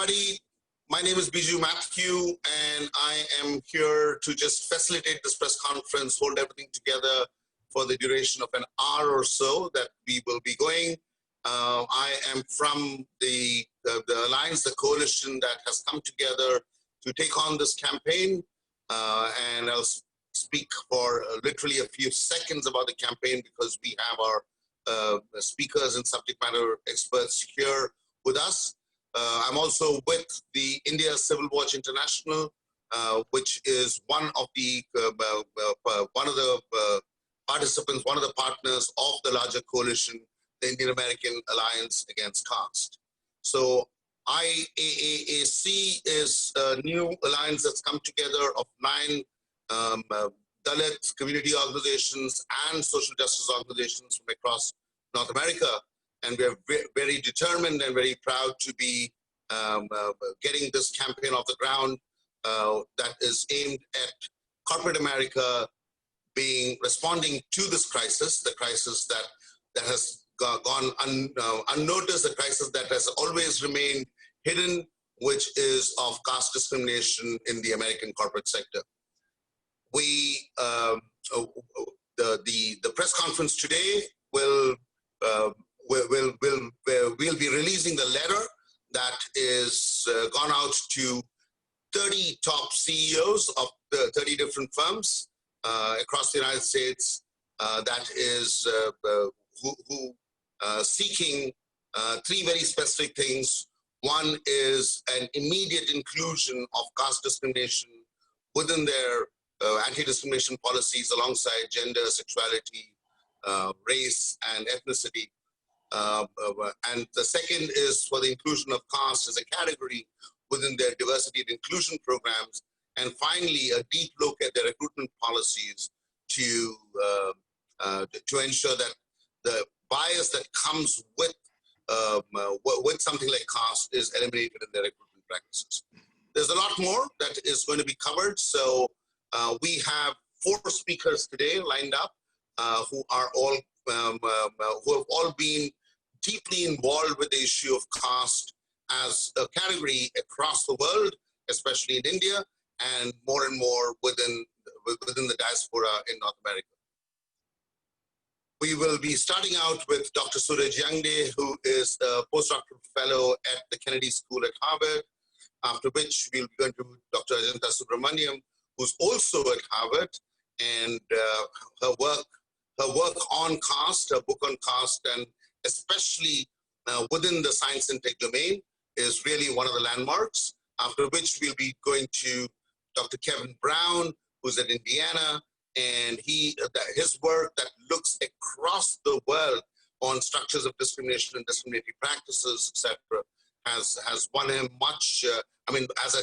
everybody. My name is Biju Matthew, and I am here to just facilitate this press conference, hold everything together for the duration of an hour or so that we will be going. I am from the alliance, the coalition that has come together to take on this campaign, and I'll speak for literally a few seconds about the campaign because we have our speakers and subject matter experts here with us. I'm also with the India Civil Watch International, which is one of the participants, one of the partners of the larger coalition, the Indian American Alliance Against Caste. So IAAAC is a new alliance that's come together of 9 Dalit community organizations and social justice organizations from across North America. And we are very determined and very proud to be getting this campaign off the ground that is aimed at corporate America responding to this crisis, the crisis that has gone unnoticed, the crisis that has always remained hidden, which is of caste discrimination in the American corporate sector. We, the press conference today we'll be releasing the letter that is gone out to 30 top CEOs of the 30 different firms across the United States that is seeking 3 very specific things. One is an immediate inclusion of caste discrimination within their anti-discrimination policies alongside gender, sexuality, race, and ethnicity. And the second is for the inclusion of caste as a category within their diversity and inclusion programs. And finally, a deep look at their recruitment policies to ensure that the bias that comes with something like caste is eliminated in their recruitment practices. There's a lot more that is going to be covered. So we have 4 speakers today lined up who have all been deeply involved with the issue of caste as a category across the world, especially in India, and more within the diaspora in North America. We will be starting out with Dr. Suraj Yangde, who is a postdoctoral fellow at the Kennedy School at Harvard, after which we'll be going to Dr. Ajanta Subramaniam, who's also at Harvard, and her work on caste, her book on caste, and especially within the science and tech domain is really one of the landmarks, after which we'll be going to Dr. Kevin Brown, who's at Indiana, and his work that looks across the world on structures of discrimination and discriminatory practices, etc., has won him much. I mean, as a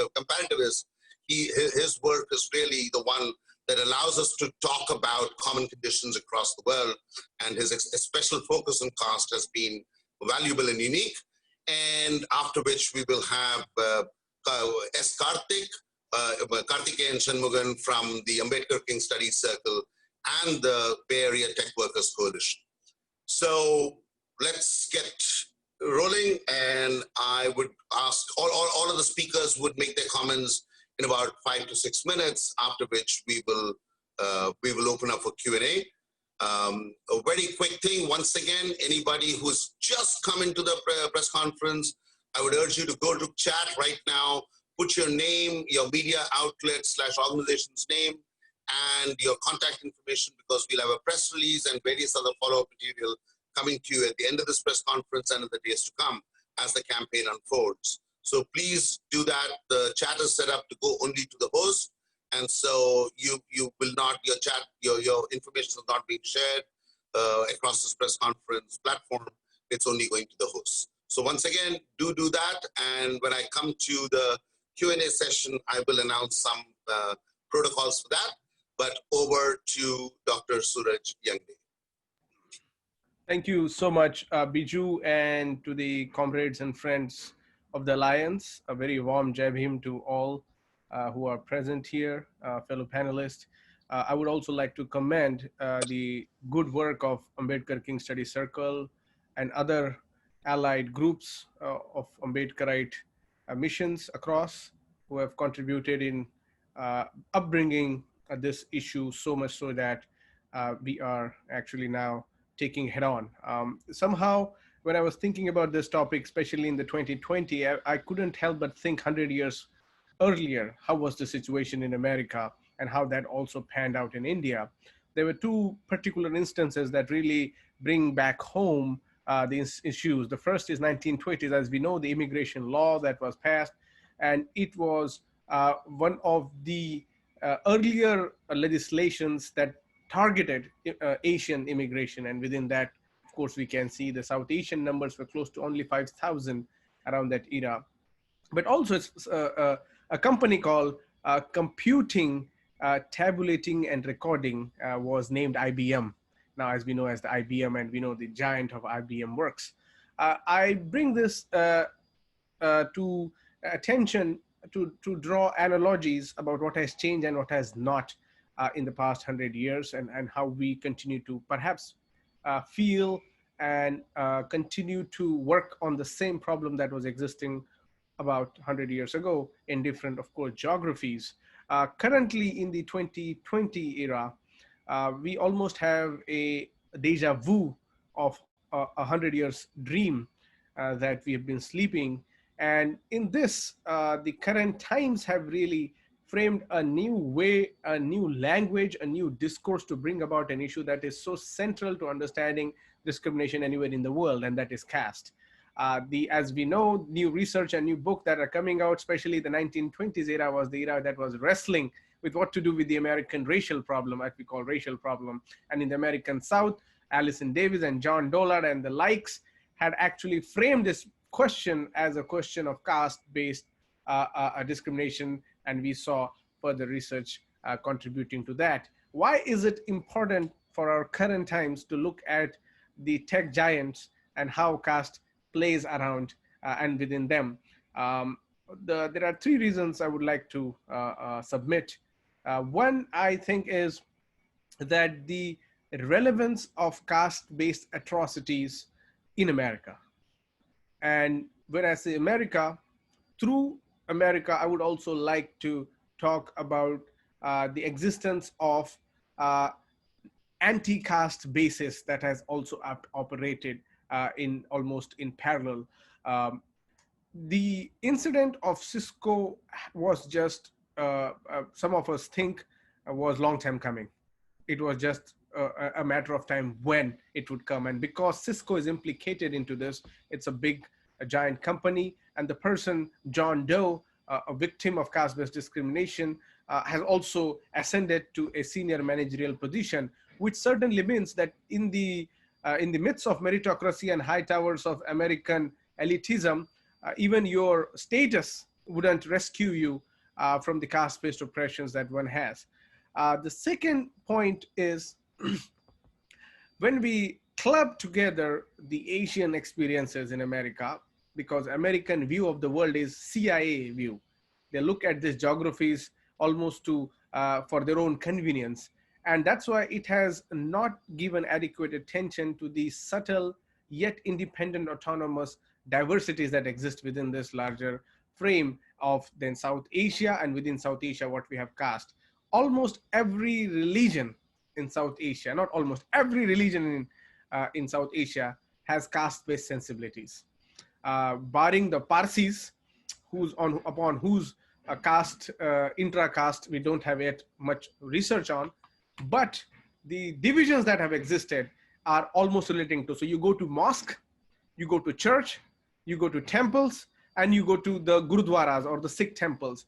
comparativist, his work is really the one that allows us to talk about common conditions across the world, and his special focus on caste has been valuable and unique. And after which we will have S. Karthikeyan Shanmugan from the Ambedkar King Studies Circle and the Bay Area Tech Workers Coalition. So let's get rolling, and I would ask all of the speakers would make their comments in about 5 to 6 minutes, after which we will open up for Q&A. A very quick thing, once again, anybody who's just come into the press conference, I would urge you to go to chat right now, put your name, your media outlet / organization's name, and your contact information, because we'll have a press release and various other follow-up material coming to you at the end of this press conference and in the days to come as the campaign unfolds. So please do that. The chat is set up to go only to the host, and so you will not, your information is not being shared across this press conference platform. It's only going to the host. So once again, do that, and when I come to the Q&A session, I will announce some protocols for that. But over to Dr. Suraj Yangde. Thank you so much, Biju, and to the comrades and friends of the Alliance. A very warm Jai Bhim to all who are present here, fellow panelists. I would also like to commend the good work of Ambedkar King Studies Circle and other allied groups of Ambedkarite missions across who have contributed in upbringing this issue so much so that we are actually now taking head on. Somehow, when I was thinking about this topic, especially in the 2020, I couldn't help but think 100 years earlier, how was the situation in America and how that also panned out in India. There were two particular instances that really bring back home these issues. The first is 1920s, as we know, the immigration law that was passed, and it was one of the earlier legislations that targeted Asian immigration, and within that, of course, we can see the South Asian numbers were close to only 5,000 around that era. But also it's a company called Computing, Tabulating and Recording was named IBM. Now, as we know as the IBM, and we know the giant of IBM works. I bring this to attention to draw analogies about what has changed and what has not in the past 100 years, and how we continue to perhaps feel and continue to work on the same problem that was existing about 100 years ago in different, of course, geographies. Currently in the 2020 era, we almost have a deja vu of a 100 years dream that we have been sleeping. And in this, the current times have really framed a new way, a new language, a new discourse to bring about an issue that is so central to understanding discrimination anywhere in the world, and that is caste. As we know, new research and new book that are coming out, especially the 1920s era was the era that was wrestling with what to do with the American racial problem, as we call racial problem. And in the American South, Allison Davis and John Dollard and the likes had actually framed this question as a question of caste-based discrimination, and we saw further research contributing to that. Why is it important for our current times to look at the tech giants and how caste plays around and within them? There are three reasons I would like to submit. One, I think, is that the relevance of caste-based atrocities in America. And when I say America, through America, I would also like to talk about the existence of anti-caste basis that has also operated in almost in parallel. The incident of Cisco was just, some of us think, was long time coming. It was just a matter of time when it would come. And because Cisco is implicated into this, it's a giant company. And the person, John Doe, a victim of caste-based discrimination, has also ascended to a senior managerial position, which certainly means that in the midst of meritocracy and high towers of American elitism, even your status wouldn't rescue you from the caste-based oppressions that one has. The second point is when we club together the Asian experiences in America, because American view of the world is CIA view. They look at these geographies almost to for their own convenience. And that's why it has not given adequate attention to the subtle yet independent autonomous diversities that exist within this larger frame of then South Asia, and within South Asia, what we have caste. Almost every religion in South Asia, not almost every religion in South Asia has caste-based sensibilities. Barring the Parsis, upon whose caste, intra-caste, we don't have yet much research on, but the divisions that have existed are almost relating to. So you go to mosque, you go to church, you go to temples, and you go to the gurudwaras or the Sikh temples.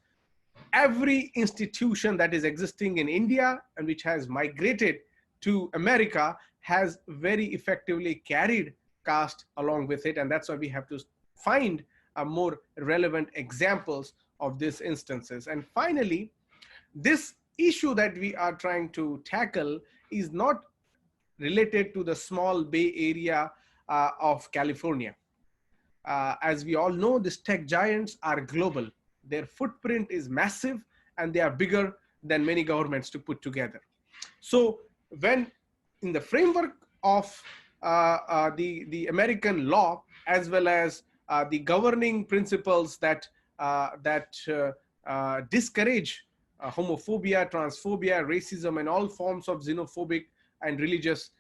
Every institution that is existing in India and which has migrated to America has very effectively carried caste along with it. And that's why we have to find more relevant examples of these instances. And finally, this issue that we are trying to tackle is not related to the small Bay Area of California. As we all know, these tech giants are global. Their footprint is massive, and they are bigger than many governments to put together. So when in the framework of the American law, as well as the governing principles that discourage homophobia, transphobia, racism, and all forms of xenophobic and religious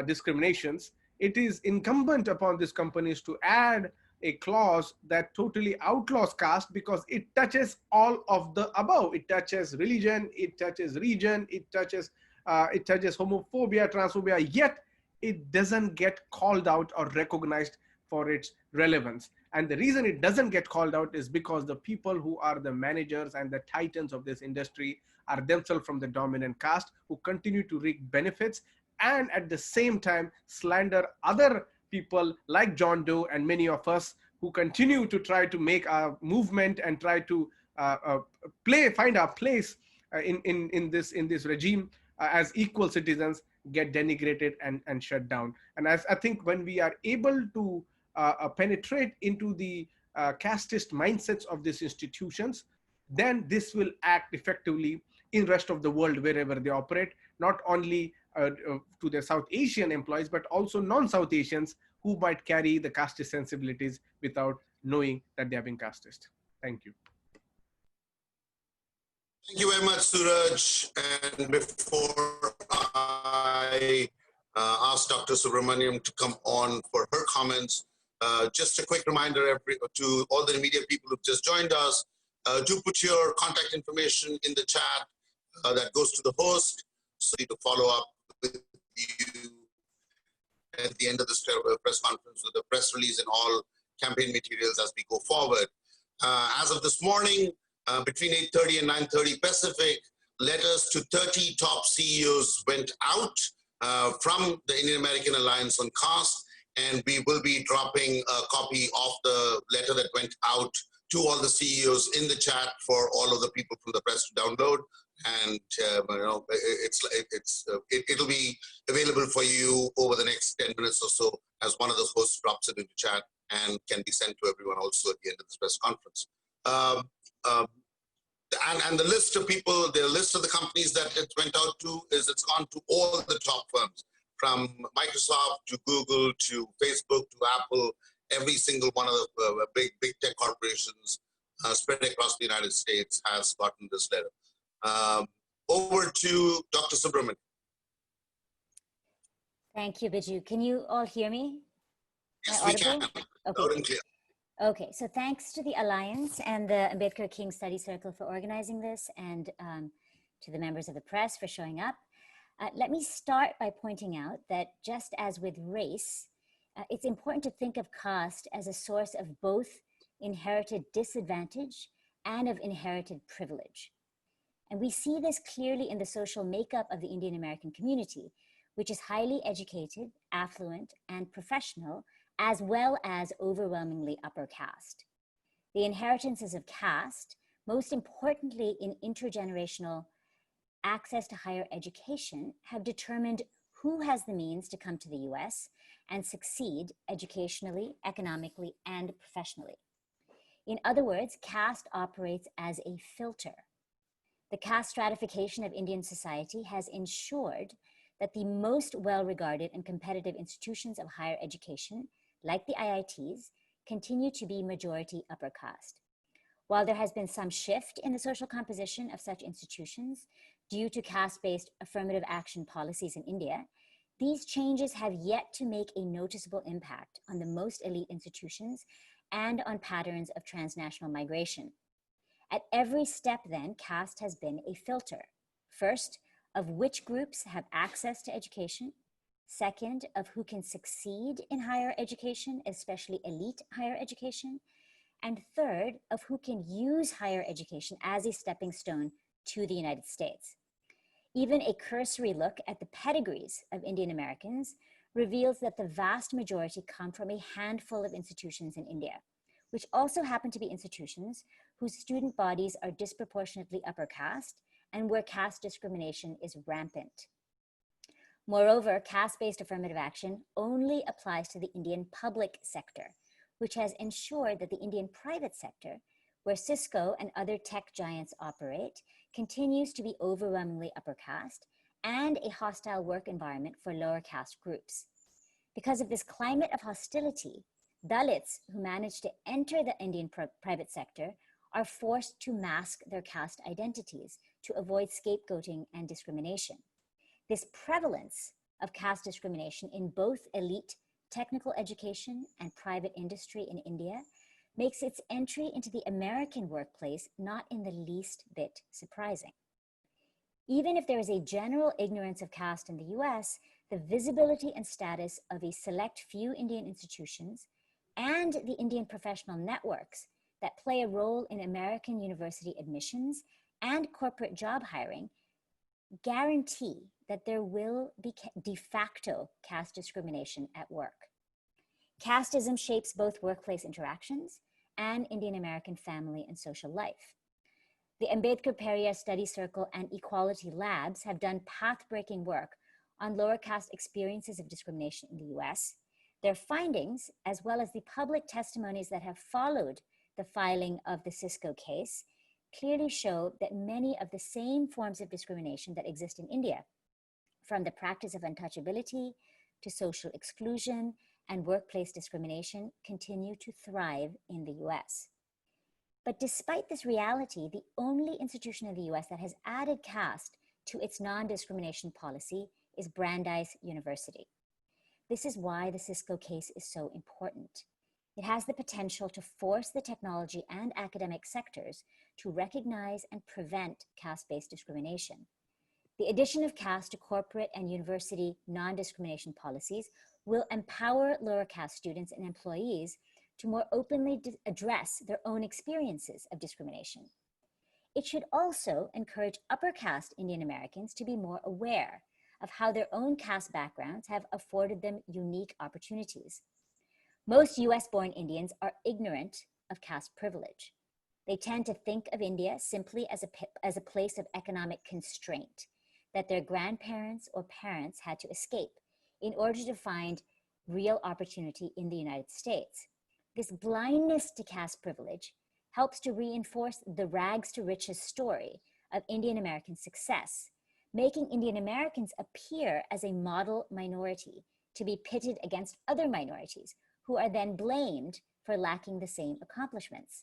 discriminations, it is incumbent upon these companies to add a clause that totally outlaws caste, because it touches all of the above. It touches religion, it touches region, it touches homophobia, transphobia, yet it doesn't get called out or recognized for its relevance. And the reason it doesn't get called out is because the people who are the managers and the titans of this industry are themselves from the dominant caste, who continue to reap benefits and at the same time slander other people like John Doe and many of us, who continue to try to make a movement and try to find our place in this regime as equal citizens, get denigrated and shut down. And as I think when we are able to penetrate into the casteist mindsets of these institutions, then this will act effectively in rest of the world wherever they operate, not only to their South Asian employees, but also non-South Asians who might carry the casteist sensibilities without knowing that they are being casteist. Thank you. Thank you very much, Suraj. And before I ask Dr. Subramaniam to come on for her comments, just a quick reminder to all the media people who've just joined us, do put your contact information in the chat that goes to the host, so to follow up with you at the end of this press conference with the press release and all campaign materials as we go forward. As of this morning, between 8:30 and 9:30 Pacific, letters to 30 top CEOs went out from the Indian American Alliance on Caste, and we will be dropping a copy of the letter that went out to all the CEOs in the chat for all of the people from the press to download. And it'll be available for you over the next 10 minutes or so as one of the hosts drops it into chat, and can be sent to everyone also at the end of this press conference. And the list of people, the list of the companies that it went out to it's gone to all the top firms, from Microsoft to Google to Facebook to Apple. Every single one of the big tech corporations spread across the United States has gotten this letter. Over to Dr. Subramaniam. Thank you, Biju. Can you all hear me? Yes, we can. Okay. Loud and clear. Okay, so thanks to the Alliance and the Ambedkar King Study Circle for organizing this, and to the members of the press for showing up. Let me start by pointing out that just as with race, it's important to think of caste as a source of both inherited disadvantage and of inherited privilege. And we see this clearly in the social makeup of the Indian American community, which is highly educated, affluent, and professional, as well as overwhelmingly upper caste. The inheritances of caste, most importantly in intergenerational access to higher education, have determined who has the means to come to the US and succeed educationally, economically, and professionally. In other words, caste operates as a filter. The caste stratification of Indian society has ensured that the most well-regarded and competitive institutions of higher education, like the IITs, continue to be majority upper caste. While there has been some shift in the social composition of such institutions due to caste-based affirmative action policies in India, these changes have yet to make a noticeable impact on the most elite institutions and on patterns of transnational migration. At every step then, caste has been a filter. First, of which groups have access to education. Second, of who can succeed in higher education, especially elite higher education. And third, of who can use higher education as a stepping stone to the United States. Even a cursory look at the pedigrees of Indian Americans reveals that the vast majority come from a handful of institutions in India, which also happen to be institutions whose student bodies are disproportionately upper caste and where caste discrimination is rampant. Moreover, caste-based affirmative action only applies to the Indian public sector, which has ensured that the Indian private sector, where Cisco and other tech giants operate, continues to be overwhelmingly upper caste and a hostile work environment for lower caste groups. Because of this climate of hostility, Dalits who manage to enter the Indian private sector are forced to mask their caste identities to avoid scapegoating and discrimination. This prevalence of caste discrimination in both elite technical education and private industry in India makes its entry into the American workplace not in the least bit surprising. Even if there is a general ignorance of caste in the US, the visibility and status of a select few Indian institutions and the Indian professional networks that play a role in American university admissions and corporate job hiring guarantee that there will be de facto caste discrimination at work. Casteism shapes both workplace interactions and Indian American family and social life. The Ambedkar Periyar Study Circle and Equality Labs have done path-breaking work on lower caste experiences of discrimination in the US. Their findings, as well as the public testimonies that have followed the filing of the Cisco case, clearly show that many of the same forms of discrimination that exist in India, from the practice of untouchability to social exclusion and workplace discrimination, continue to thrive in the US. But despite this reality, the only institution in the US that has added caste to its non-discrimination policy is Brandeis University. This is why the Cisco case is so important. It has the potential to force the technology and academic sectors to recognize and prevent caste-based discrimination. The addition of caste to corporate and university non-discrimination policies will empower lower caste students and employees to more openly address their own experiences of discrimination. It should also encourage upper caste Indian Americans to be more aware of how their own caste backgrounds have afforded them unique opportunities. Most US-born Indians are ignorant of caste privilege. They tend to think of India simply as a place of economic constraint that their grandparents or parents had to escape in order to find real opportunity in the United States. This blindness to caste privilege helps to reinforce the rags to riches story of Indian American success, making Indian Americans appear as a model minority to be pitted against other minorities who are then blamed for lacking the same accomplishments.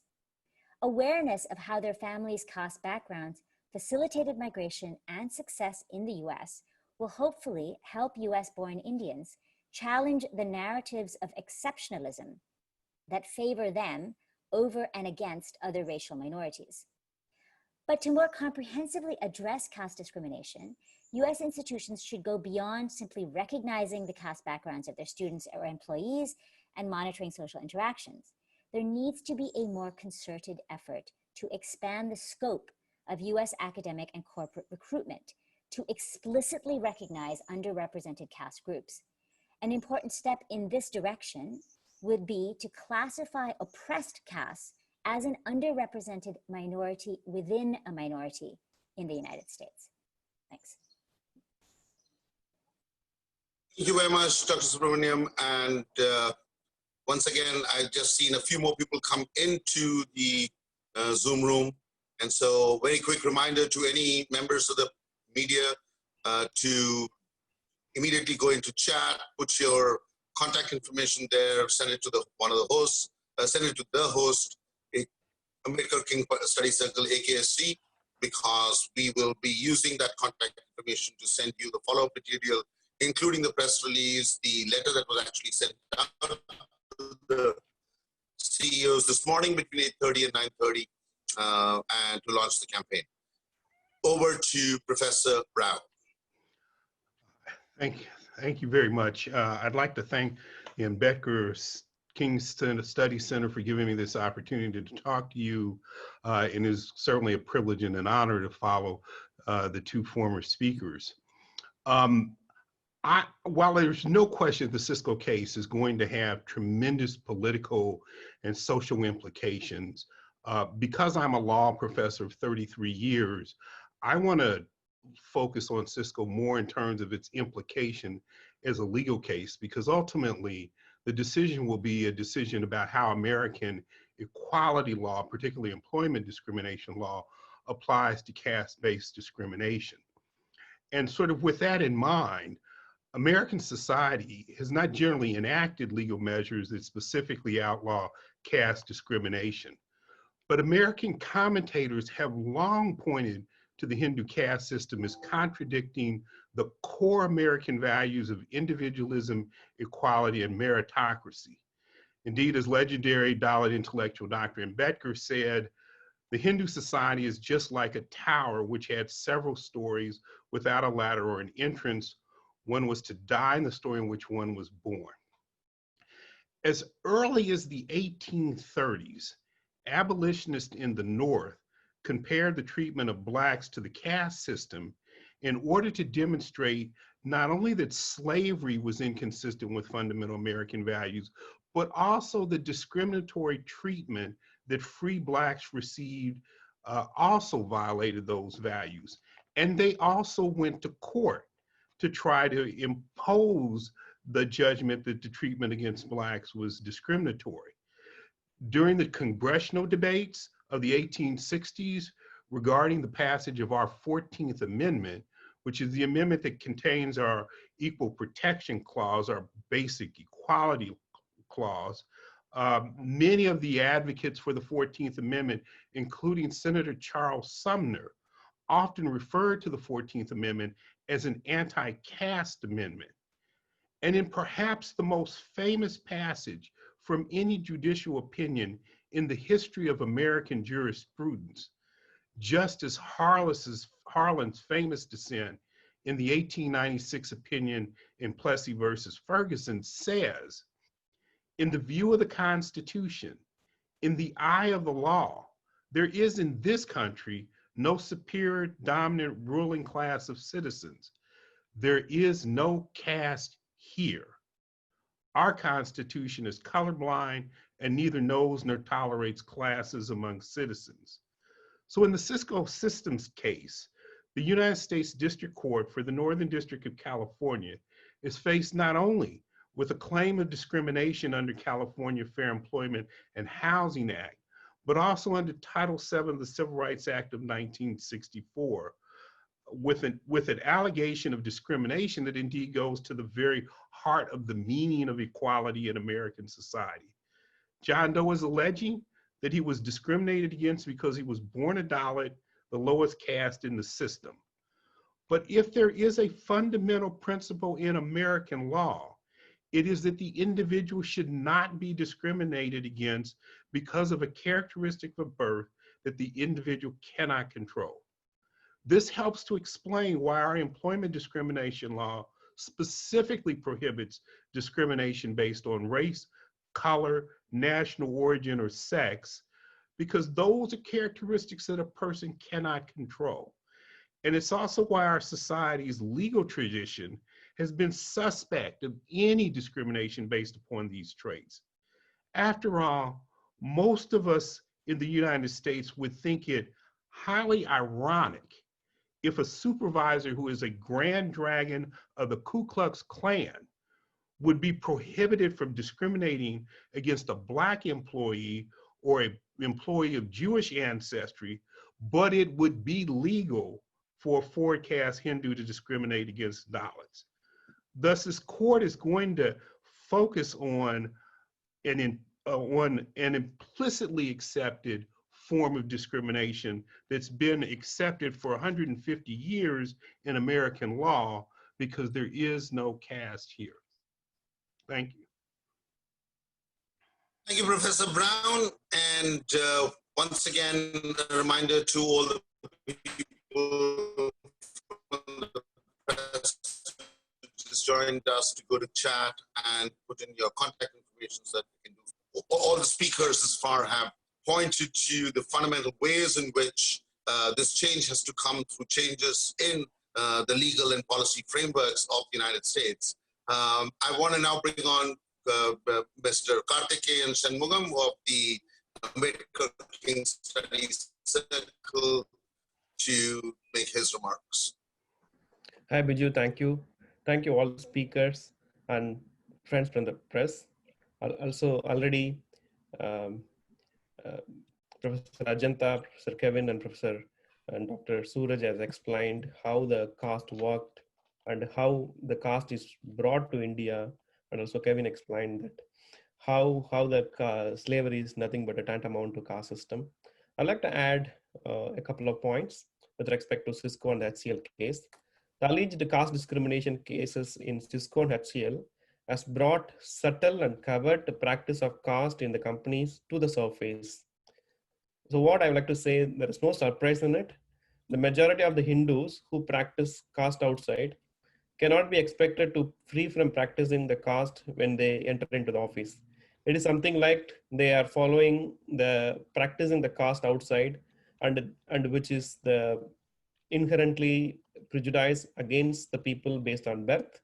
Awareness of how their families' caste backgrounds facilitated migration and success in the US will hopefully help US-born Indians challenge the narratives of exceptionalism that favor them over and against other racial minorities. But to more comprehensively address caste discrimination, US institutions should go beyond simply recognizing the caste backgrounds of their students or employees and monitoring social interactions. There needs to be a more concerted effort to expand the scope of US academic and corporate recruitment to explicitly recognize underrepresented caste groups. An important step in this direction would be to classify oppressed castes as an underrepresented minority within a minority in the United States. Thanks. Thank you very much, Dr. Subramaniam. And once again, I've just seen a few more people come into the Zoom room. And so very quick reminder to any members of the media to immediately go into chat, put your contact information there, send it to one of the hosts, send it to the host, Ambedkar King Study Circle, AKSC, because we will be using that contact information to send you the follow-up material, including the press release, the letter that was actually sent out to the CEOs this morning between 8:30 and 9:30, and to launch the campaign. Over to Professor Rao. Thank you very much. I'd like to thank the Ambedkar King Study Center for giving me this opportunity to talk to you. And it's certainly a privilege and an honor to follow the two former speakers. While there's no question the Cisco case is going to have tremendous political and social implications, because I'm a law professor of 33 years, I want to focus on Cisco more in terms of its implication as a legal case, because ultimately the decision will be a decision about how American equality law, particularly employment discrimination law, applies to caste-based discrimination. And sort of with that in mind, American society has not generally enacted legal measures that specifically outlaw caste discrimination, but American commentators have long pointed to the Hindu caste system as contradicting the core American values of individualism, equality, and meritocracy. Indeed, as legendary Dalit intellectual Dr. Ambedkar said, the Hindu society is just like a tower which had several stories without a ladder or an entrance. One was to die in the story in which one was born. As early as the 1830s, abolitionists in the North compared the treatment of Blacks to the caste system in order to demonstrate not only that slavery was inconsistent with fundamental American values, but also the discriminatory treatment that free Blacks received also violated those values. And they also went to court to try to impose the judgment that the treatment against Blacks was discriminatory. During the congressional debates of the 1860s regarding the passage of our 14th Amendment, which is the amendment that contains our Equal Protection Clause, our basic equality clause, many of the advocates for the 14th Amendment, including Senator Charles Sumner, often referred to the 14th Amendment as an anti-caste amendment. And in perhaps the most famous passage from any judicial opinion in the history of American jurisprudence, Justice Harlan's famous dissent in the 1896 opinion in Plessy versus Ferguson says, in the view of the Constitution, in the eye of the law, there is in this country no superior dominant ruling class of citizens. There is no caste here. Our Constitution is colorblind and neither knows nor tolerates classes among citizens. So in the Cisco Systems case, the United States District Court for the Northern District of California is faced not only with a claim of discrimination under California Fair Employment and Housing Act, but also under Title VII of the Civil Rights Act of 1964, with an allegation of discrimination that indeed goes to the very heart of the meaning of equality in American society. John Doe is alleging that he was discriminated against because he was born a Dalit, the lowest caste in the system. But if there is a fundamental principle in American law, it is that the individual should not be discriminated against because of a characteristic of birth that the individual cannot control. This helps to explain why our employment discrimination law specifically prohibits discrimination based on race, color, national origin, or sex, because those are characteristics that a person cannot control. And it's also why our society's legal tradition has been suspect of any discrimination based upon these traits. After all, most of us in the United States would think it highly ironic if a supervisor who is a grand dragon of the Ku Klux Klan would be prohibited from discriminating against a Black employee or an employee of Jewish ancestry, but it would be legal for a forward caste Hindu to discriminate against Dalits. Thus, this court is going to focus on an implicitly accepted form of discrimination that's been accepted for 150 years in American law because there is no caste here. Thank you. Thank you, Professor Brown. And once again, a reminder to all the people from the press who just joined us to go to chat and put in your contact information so that we can do. All the speakers thus far have pointed to the fundamental ways in which this change has to come through changes in the legal and policy frameworks of the United States. I want to now bring on Mr. Karthikeyan Shanmugam of the Ambedkar King Studies Circle to make his remarks. Hi, Biju. Thank you. Thank you all the speakers and friends from the press. Also already Professor Ajanta, Professor Kevin, and Dr. Suraj has explained how the caste worked and how the caste is brought to India. And also Kevin explained that how the slavery is nothing but a tantamount to caste system. I'd like to add a couple of points with respect to Cisco and HCL case. The alleged caste discrimination cases in Cisco and HCL has brought subtle and covert practice of caste in the companies to the surface. So what I would like to say, there is no surprise in it. The majority of the Hindus who practice caste outside cannot be expected to free from practicing the caste when they enter into the office. It is something like they are following the practicing the caste outside, and which is the inherently prejudice against the people based on birth.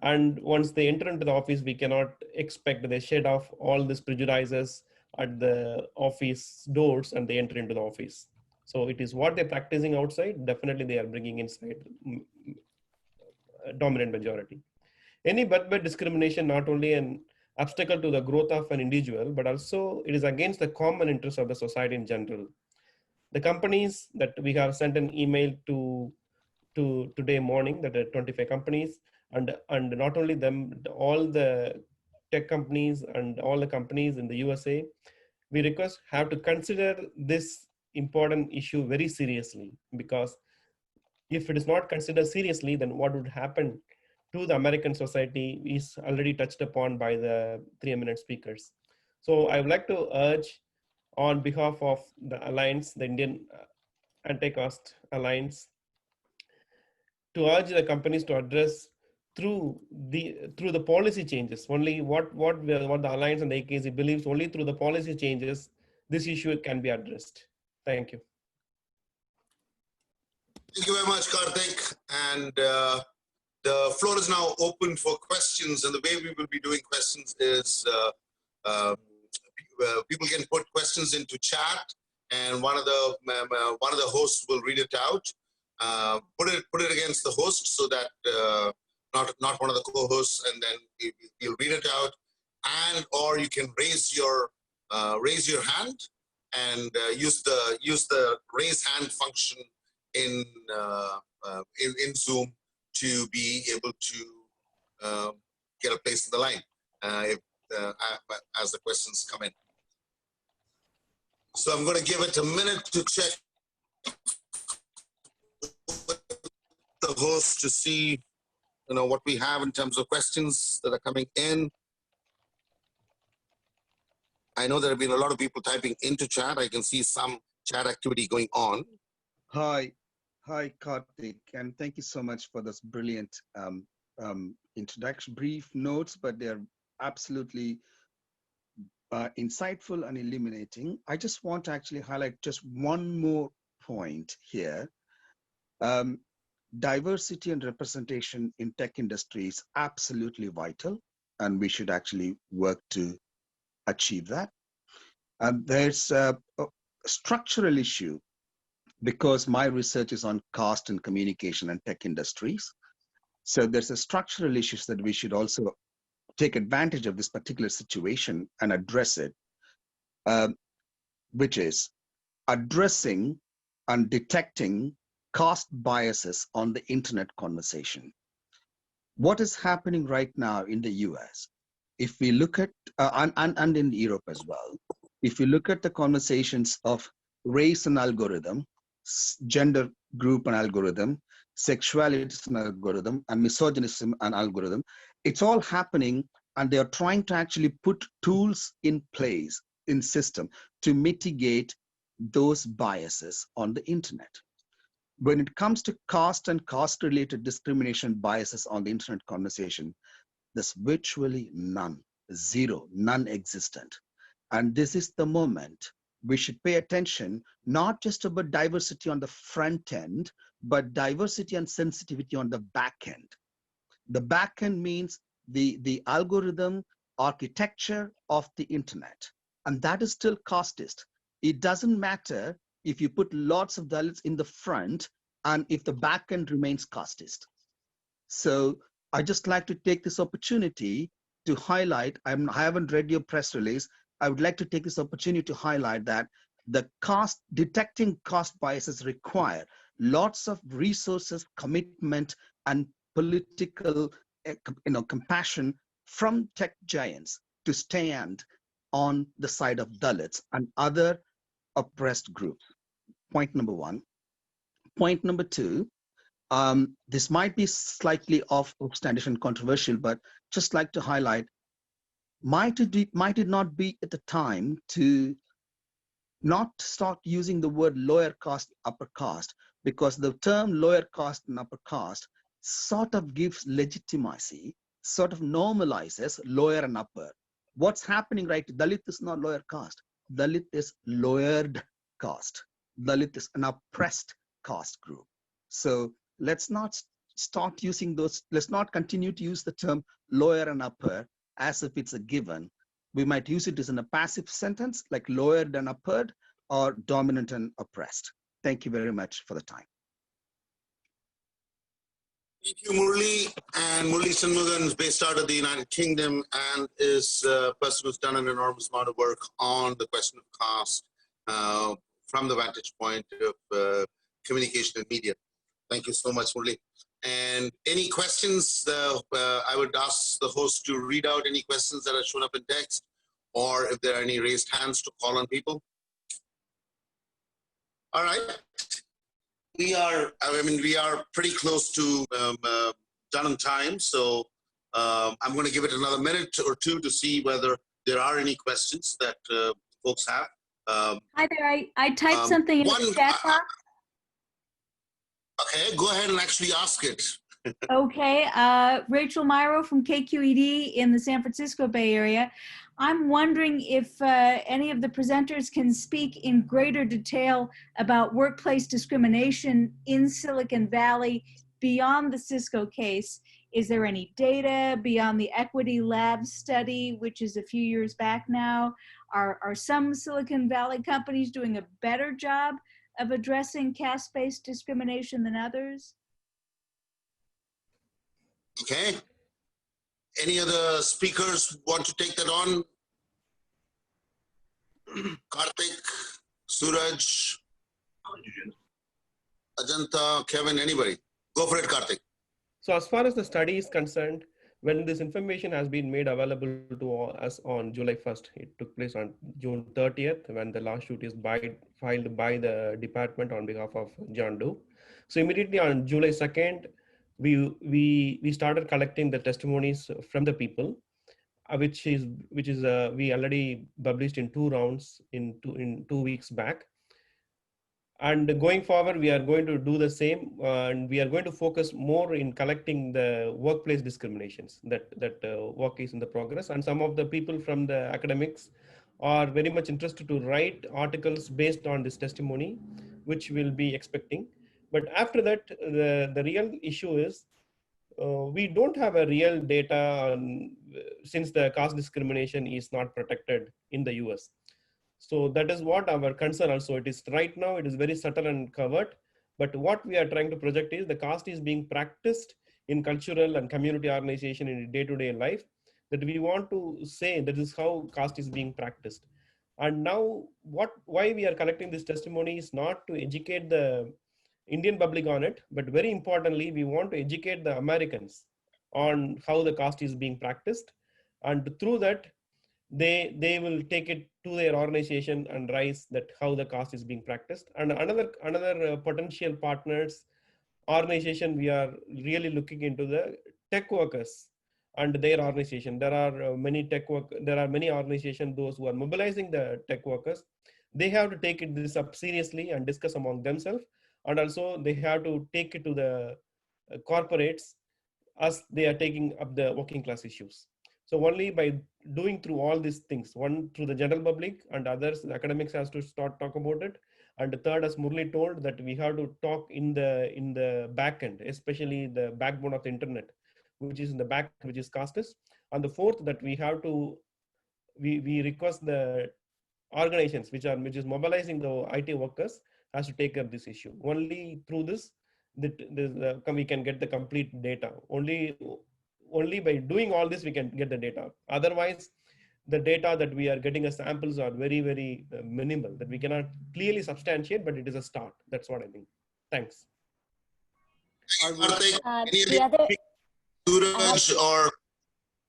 And once they enter into the office, we cannot expect they shed off all these prejudices at the office doors and they enter into the office. So it is what they're practicing outside, definitely they are bringing inside dominant majority. Any birth-based discrimination not only an obstacle to the growth of an individual, but also it is against the common interests of the society in general. The companies that we have sent an email to today morning, that are 25 companies, and not only them, all the tech companies and all the companies in the USA, we request have to consider this important issue very seriously, because if it is not considered seriously, then what would happen to the American society is already touched upon by the three eminent speakers. So I would like to urge on behalf of the Alliance, the Indian Anti-Caste Alliance, to urge the companies to address through the policy changes. Only what the Alliance and the AKC believes, only through the policy changes this issue can be addressed. Thank you. Thank you very much, Karthik. And the floor is now open for questions. And the way we will be doing questions is people can put questions into chat, and one of the hosts will read it out. Put it against the host so that not one of the co-hosts, and then you'll read it out. And or you can raise your hand and use the raise hand function in Zoom to be able to get a place in the line as the questions come in. So I'm going to give it a minute to check the host to see, what we have in terms of questions that are coming in. I know there have been a lot of people typing into chat. I can see some chat activity going on. Hi, Karthik, and thank you so much for this brilliant introduction, brief notes, but they're absolutely insightful and illuminating. I just want to actually highlight just one more point here. Diversity and representation in tech industry is absolutely vital, and we should actually work to achieve that. There's a structural issue, because my research is on caste and communication and tech industries. So there's a structural issues that we should also take advantage of this particular situation and address it, which is addressing and detecting caste biases on the internet conversation. What is happening right now in the US, if we look at, and in Europe as well, if we look at the conversations of race and algorithm, gender group and algorithm, sexuality and algorithm, and misogynism and algorithm, it's all happening, and they are trying to actually put tools in place in system to mitigate those biases on the internet. When it comes to caste and caste related discrimination biases on the internet conversation, there's virtually none, zero, non-existent. And this is the moment we should pay attention, not just about diversity on the front end, but diversity and sensitivity on the back end. The back end means the algorithm architecture of the internet, and that is still casteist. It doesn't matter if you put lots of Dalits in the front and if the back end remains casteist. So I just like to take this opportunity to highlight, I haven't read your press release, I would like to take this opportunity to highlight that the detecting caste biases require lots of resources, commitment, and political compassion from tech giants to stand on the side of Dalits and other oppressed groups. Point number one. Point number two, this might be slightly outlandish and controversial, but just like to highlight, might it not be at the time to not start using the word lower caste, upper caste, because the term lower caste and upper caste sort of gives legitimacy, sort of normalizes lower and upper. What's happening, right? Dalit is not lower caste. Dalit is lowered caste. Dalit is an oppressed caste group. So let's not start using those, let's not continue to use the term lower and upper as if it's a given. We might use it as in a passive sentence like lowered and uppered or dominant and oppressed. Thank you very much for the time. Thank you, Murli. And Murli Shanmugan is based out of the United Kingdom and is a person who's done an enormous amount of work on the question of caste from the vantage point of communication and media. Thank you so much, Murli. And any questions, I would ask the host to read out any questions that are shown up in text, or if there are any raised hands to call on people. All right. We are pretty close to done on time. So I'm going to give it another minute or two to see whether there are any questions that folks have. Hi there, I typed something in the chat box. Okay, go ahead and actually ask it. Okay, Rachel Myro from KQED in the San Francisco Bay Area. I'm wondering if any of the presenters can speak in greater detail about workplace discrimination in Silicon Valley beyond the Cisco case. Is there any data beyond the Equity Lab study, which is a few years back now? Are some Silicon Valley companies doing a better job of addressing caste-based discrimination than others? Okay. Any other speakers want to take that on? Karthik, Suraj, Ajanta, Kevin, anybody? Go for it, Karthik. So as far as the study is concerned, when this information has been made available to us on July 1st, it took place on June 30th when the lawsuit is filed by the department on behalf of John Doe. So immediately on July 2nd, we started collecting the testimonies from the people, which is we already published in 2 rounds in 2 weeks back. And going forward, we are going to do the same, and we are going to focus more in collecting the workplace discriminations that work is in the progress. And some of the people from the academics are very much interested to write articles based on this testimony, which we'll be expecting. But after that, the real issue is we don't have a real data on, since the caste discrimination is not protected in the US. So that is what our concern also. It is right now, it is very subtle and covert, but what we are trying to project is the caste is being practiced in cultural and community organization in day-to-day life, that we want to say that is how caste is being practiced. And now why we are collecting this testimony is not to educate the Indian public on it, but very importantly, we want to educate the Americans on how the caste is being practiced. And through that, they will take it to their organization and raise that how the caste is being practiced. And another potential partners organization, we are really looking into the tech workers and their organization. There are many organizations, those who are mobilizing the tech workers. They have to take this up seriously and discuss among themselves. And also they have to take it to the corporates as they are taking up the working class issues. So only by doing through all these things, one through the general public and others, the academics has to start talk about it. And the third, as Murli told, that we have to talk in the back end, especially the backbone of the internet, which is in the back, which is castes. And the fourth, that we have to, we request the organizations which is mobilizing the IT workers has to take up this issue. Only through this, we can get the complete data. Only by doing all this, we can get the data. Otherwise, the data that we are getting as samples are very, very minimal, that we cannot clearly substantiate, but it is a start. That's what I think. Thanks. The other Suraj or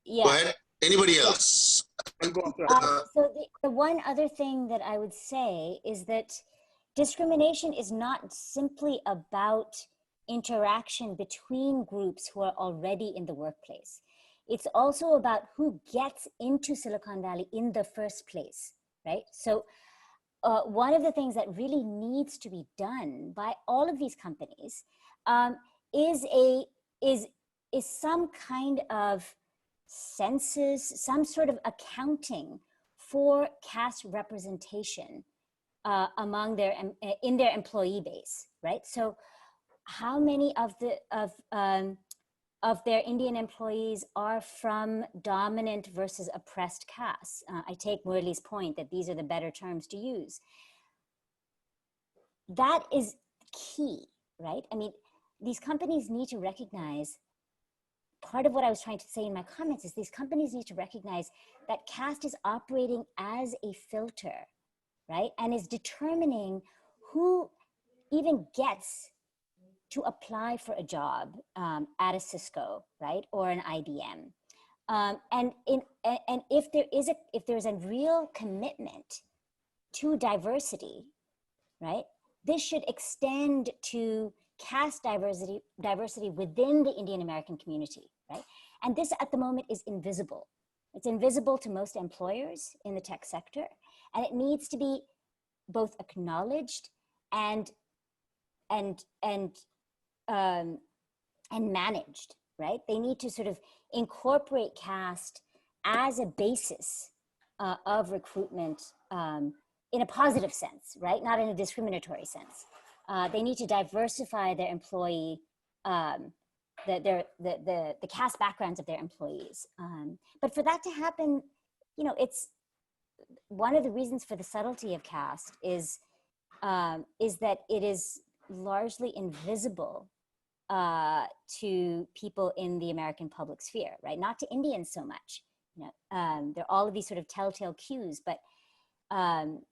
Yeah. go ahead. Anybody Yeah. else? I'll go after. So the one other thing that I would say is that discrimination is not simply about interaction between groups who are already in the workplace. It's also about who gets into Silicon Valley in the first place, right? So one of the things that really needs to be done by all of these companies is some kind of census, some sort of accounting for caste representation among their in their employee base, right? So, how many of their Indian employees are from dominant versus oppressed castes? I take Murli's point that these are the better terms to use. That is key, right? I mean, these companies need to recognize, part of what I was trying to say in my comments is these companies need to recognize that caste is operating as a filter, right? And is determining who even gets to apply for a job at a Cisco, right? Or an IBM. And if there's a real commitment to diversity, right? This should extend to caste diversity within the Indian American community, right? And this at the moment is invisible. It's invisible to most employers in the tech sector, and it needs to be both acknowledged and managed, right? They need to sort of incorporate caste as a basis of recruitment in a positive sense, right? Not in a discriminatory sense. They need to diversify their employee, the caste backgrounds of their employees. But for that to happen, you know, it's one of the reasons for the subtlety of caste is that it is largely invisible to people in the American public sphere, right? Not to Indians so much. You know, there are all of these sort of telltale cues, but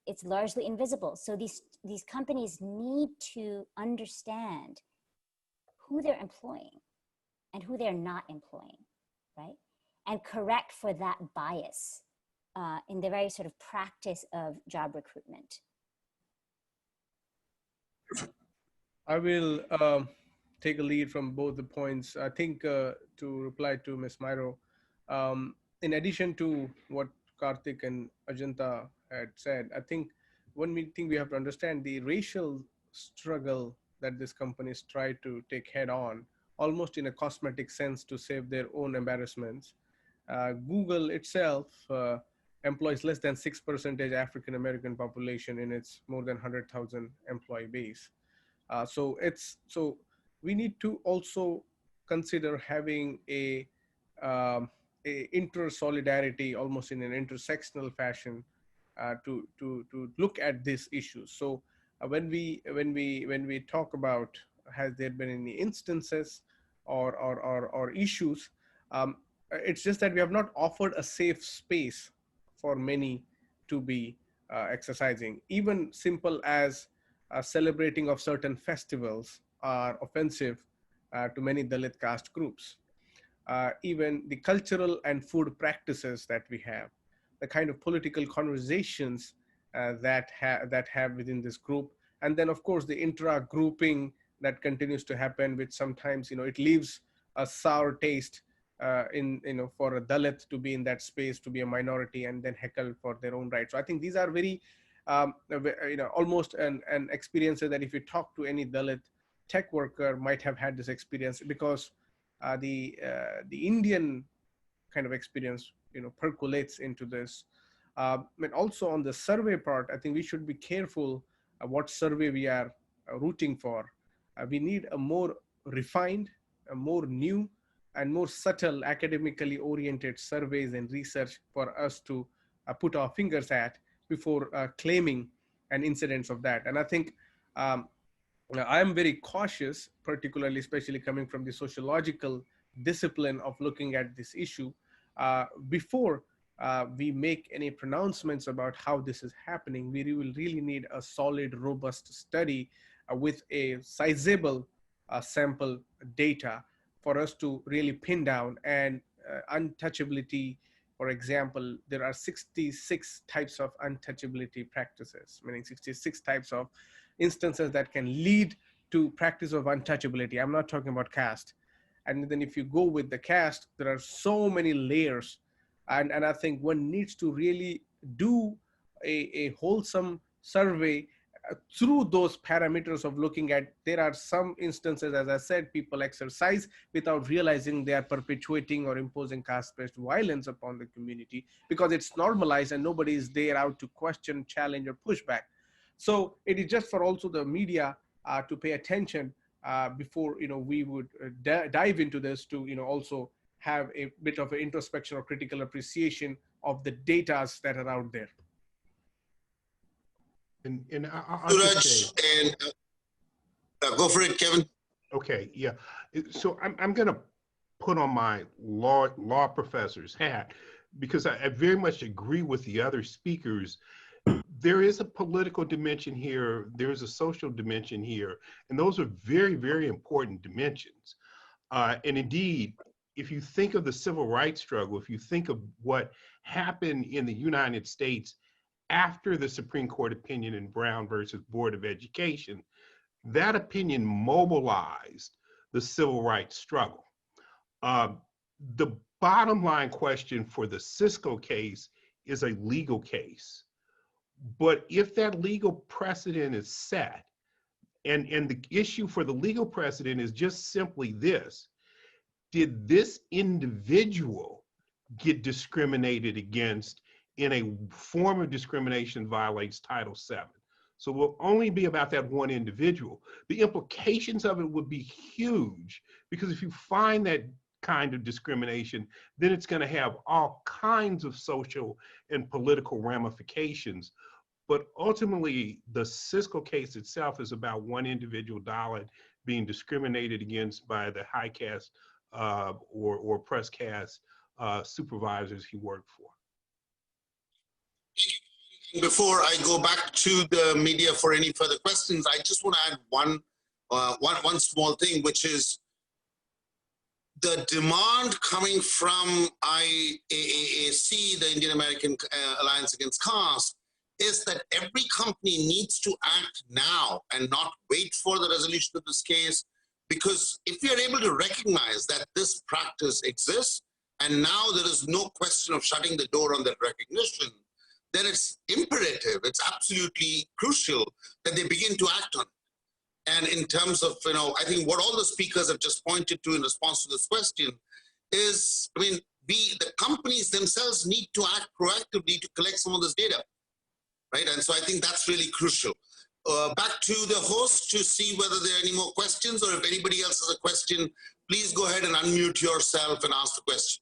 it's largely invisible. So these companies need to understand who they're employing and who they're not employing, right? And correct for that bias in the very sort of practice of job recruitment. I will take a lead from both the points. I think to reply to Ms. Myro, in addition to what Karthik and Ajanta had said, I think one thing we have to understand, the racial struggle that these companies try to take head on, almost in a cosmetic sense to save their own embarrassments. Google itself employs less than 6% African-American population in its more than 100,000 employee base. So we need to also consider having a inter-solidarity almost in an intersectional fashion to look at these issues. So when we talk about has there been any instances or issues, it's just that we have not offered a safe space for many to be exercising. Even simple as celebrating of certain festivals are offensive to many Dalit caste groups. Even the cultural and food practices that we have, the kind of political conversations that have within this group, and then of course the intra-grouping that continues to happen, which sometimes, you know, it leaves a sour taste for a Dalit to be in that space, to be a minority, and then heckle for their own rights. So I think these are very almost an experience that if you talk to any Dalit tech worker might have had this experience, because the Indian kind of experience, you know, percolates into this. And also on the survey part, I think we should be careful what survey we are rooting for. We need a more refined, a more new, and more subtle academically oriented surveys and research for us to put our fingers at before claiming an incidence of that. And I think I am very cautious, particularly, especially coming from the sociological discipline of looking at this issue before we make any pronouncements about how this is happening. We will really need a solid, robust study with a sizable sample data for us to really pin down. And untouchability, for example, there are 66 types of untouchability practices, meaning 66 types of instances that can lead to practice of untouchability. I'm not talking about caste. And then if you go with the caste, there are so many layers. And I think one needs to really do a wholesome survey through those parameters of looking at, there are some instances, as I said, people exercise without realizing they are perpetuating or imposing caste-based violence upon the community because it's normalized and nobody is there out to question, challenge, or push back. So it is just for also the media to pay attention before we would dive into this, to also have a bit of an introspection or critical appreciation of the data that are out there. And I'll just say, and go for it, Kevin. okay, yeah. So I'm going to put on my law professor's hat, because I very much agree with the other speakers. There is a political dimension here, there's a social dimension here, and those are very, very important dimensions. And indeed, if you think of the civil rights struggle, if you think of what happened in the United States after the Supreme Court opinion in Brown versus Board of Education, that opinion mobilized the civil rights struggle. The bottom line question for the Cisco case is a legal case. But if that legal precedent is set, and the issue for the legal precedent is just simply this: did this individual get discriminated against in a form of discrimination violates Title VII? So it will only be about that one individual. The implications of it would be huge, because if you find that kind of discrimination, then it's going to have all kinds of social and political ramifications. But ultimately, the Cisco case itself is about one individual Dalit being discriminated against by the high caste or oppressed caste supervisors he worked for. Before I go back to the media for any further questions, I just want to add one small thing, which is the demand coming from IAAAC, the Indian American Alliance Against Caste, is that every company needs to act now and not wait for the resolution of this case. Because if we are able to recognize that this practice exists, and now there is no question of shutting the door on that recognition, then it's imperative, it's absolutely crucial that they begin to act on it. And in terms of, I think what all the speakers have just pointed to in response to this question is, the companies themselves need to act proactively to collect some of this data, right? And so I think that's really crucial. Back to the host to see whether there are any more questions, or if anybody else has a question, please go ahead and unmute yourself and ask the question.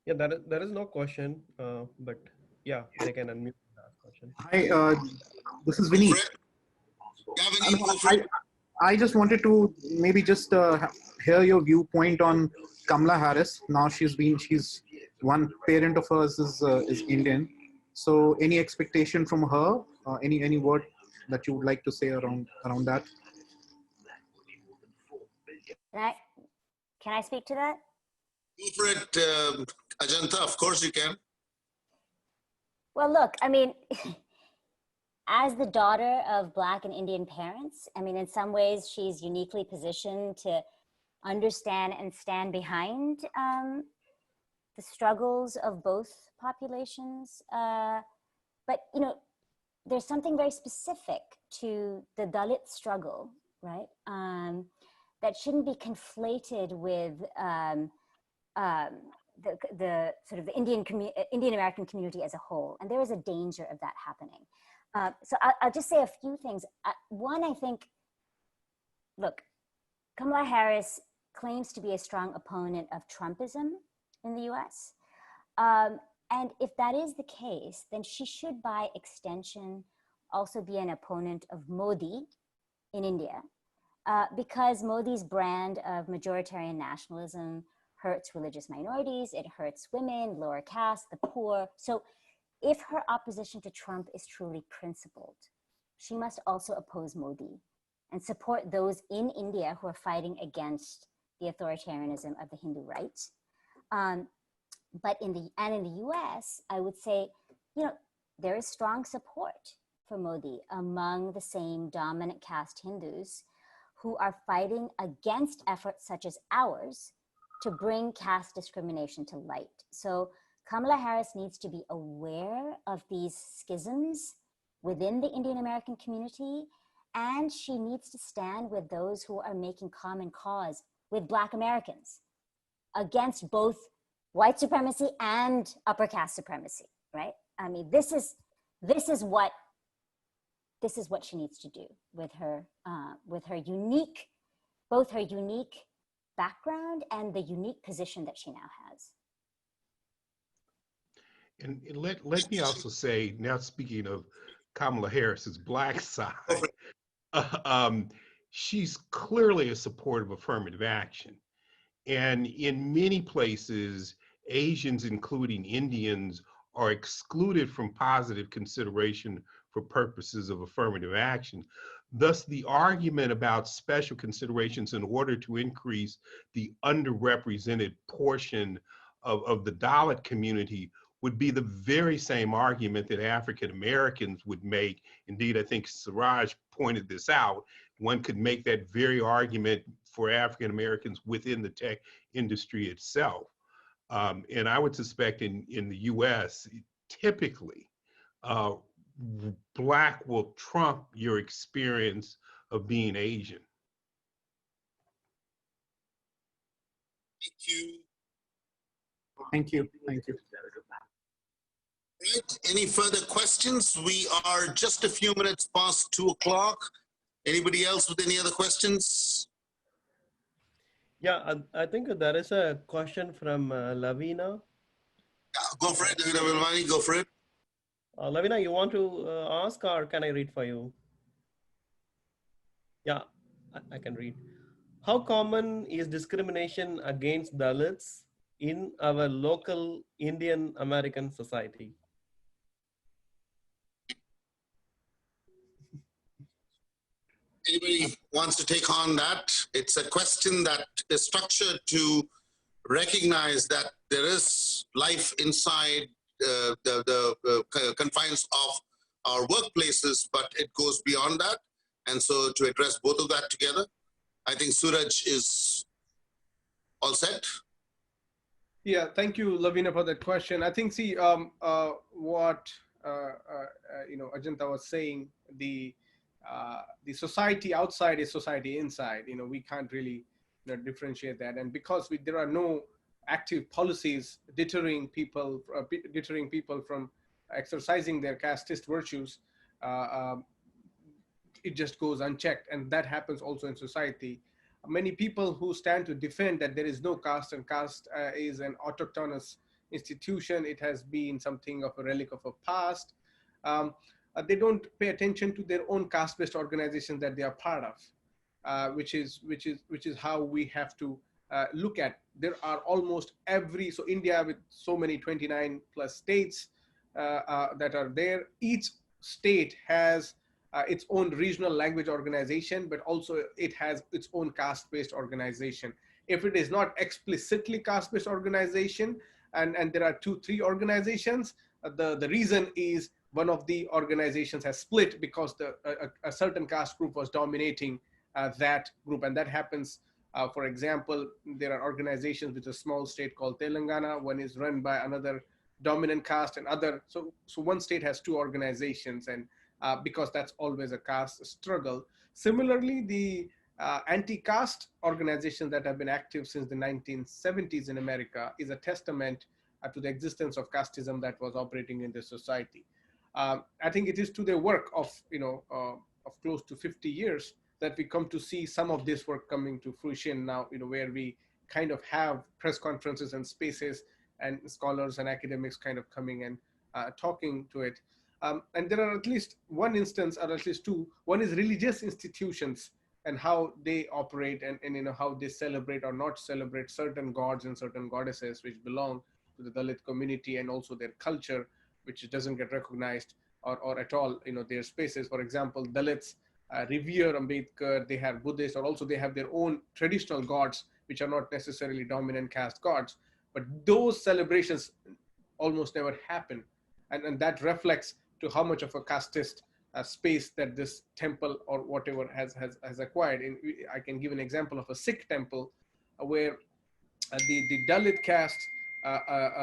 Yeah, there is no question, but yeah, they can unmute and ask question. Hi, this is Vinny. I just wanted to maybe just hear your viewpoint on Kamala Harris. Now she's one parent of hers is Indian. So any expectation from her? Any word that you would like to say around that? Can I speak to that? Go for it, Ajanta. Of course you can. Well, look, as the daughter of Black and Indian parents, in some ways she's uniquely positioned to understand and stand behind the struggles of both populations. But, there's something very specific to the Dalit struggle, right? That shouldn't be conflated with the sort of the Indian American community as a whole. And there is a danger of that happening. So I'll just say a few things. One, I think, look, Kamala Harris claims to be a strong opponent of Trumpism in the US. And if that is the case, then she should, by extension, also be an opponent of Modi in India, because Modi's brand of majoritarian nationalism hurts religious minorities, it hurts women, lower caste, the poor. So if her opposition to Trump is truly principled, she must also oppose Modi and support those in India who are fighting against the authoritarianism of the Hindu right. But in the US, I would say, there is strong support for Modi among the same dominant caste Hindus who are fighting against efforts such as ours to bring caste discrimination to light. So Kamala Harris needs to be aware of these schisms within the Indian American community, and she needs to stand with those who are making common cause with Black Americans against both white supremacy and upper caste supremacy, right? I mean, this is what she needs to do with her unique, both her unique background and the unique position that she now has. And let me also say, now speaking of Kamala Harris's Black side, she's clearly a supporter of affirmative action. And in many places, Asians, including Indians, are excluded from positive consideration for purposes of affirmative action. Thus, the argument about special considerations in order to increase the underrepresented portion of the Dalit community would be the very same argument that African Americans would make. Indeed, I think Suraj pointed this out. One could make that very argument for African Americans within the tech industry itself. And I would suspect in the US, typically, Black will trump your experience of being Asian. Thank you. Thank you. Thank you. Right. Any further questions? We are just a few minutes past 2 o'clock. Anybody else with any other questions? Yeah, I think there is a question from Lavina. Yeah, go for it, Lavina Vilmani, go for it. Lavina, you want to ask, or can I read for you? Yeah, I can read. How common is discrimination against Dalits in our local Indian American society? Anybody wants to take on that? It's a question that is structured to recognize that there is life inside the confines of our workplaces, but it goes beyond that. And so to address both of that together, I think Suraj is all set. Yeah, thank you, Lavina, for that question. I think, see, what Ajanta was saying, the society outside is society inside. We can't really differentiate that, and because there are no active policies deterring people from exercising their casteist virtues, it just goes unchecked, and that happens also in society. Many people who stand to defend that there is no caste, and caste is an autochthonous institution, it has been something of a relic of a past. They don't pay attention to their own caste-based organizations that they are part of, which is how we have to look at. There are almost so India with so many 29 plus states that are there, each state has its own regional language organization, but also it has its own caste-based organization. If it is not explicitly caste-based organization, and there are 2-3 organizations, the reason is one of the organizations has split because a certain caste group was dominating that group. And that happens, for example, there are organizations with a small state called Telangana. One is run by another dominant caste and other. So one state has 2 organizations, and because that's always a caste struggle. Similarly, the anti-caste organizations that have been active since the 1970s in America is a testament to the existence of casteism that was operating in the society. I think it is to their work of close to 50 years that we come to see some of this work coming to fruition now, where we kind of have press conferences and spaces and scholars and academics kind of coming and talking to it. And there are at least one instance, or at least 2. One is religious institutions and how they operate, and how they celebrate or not celebrate certain gods and certain goddesses which belong to the Dalit community, and also their culture, which doesn't get recognized or at all, their spaces. For example, Dalits revere Ambedkar, they have Buddhists, or also they have their own traditional gods which are not necessarily dominant caste gods, but those celebrations almost never happen. And that reflects to how much of a casteist space that this temple or whatever has acquired. I can give an example of a Sikh temple where the Dalit caste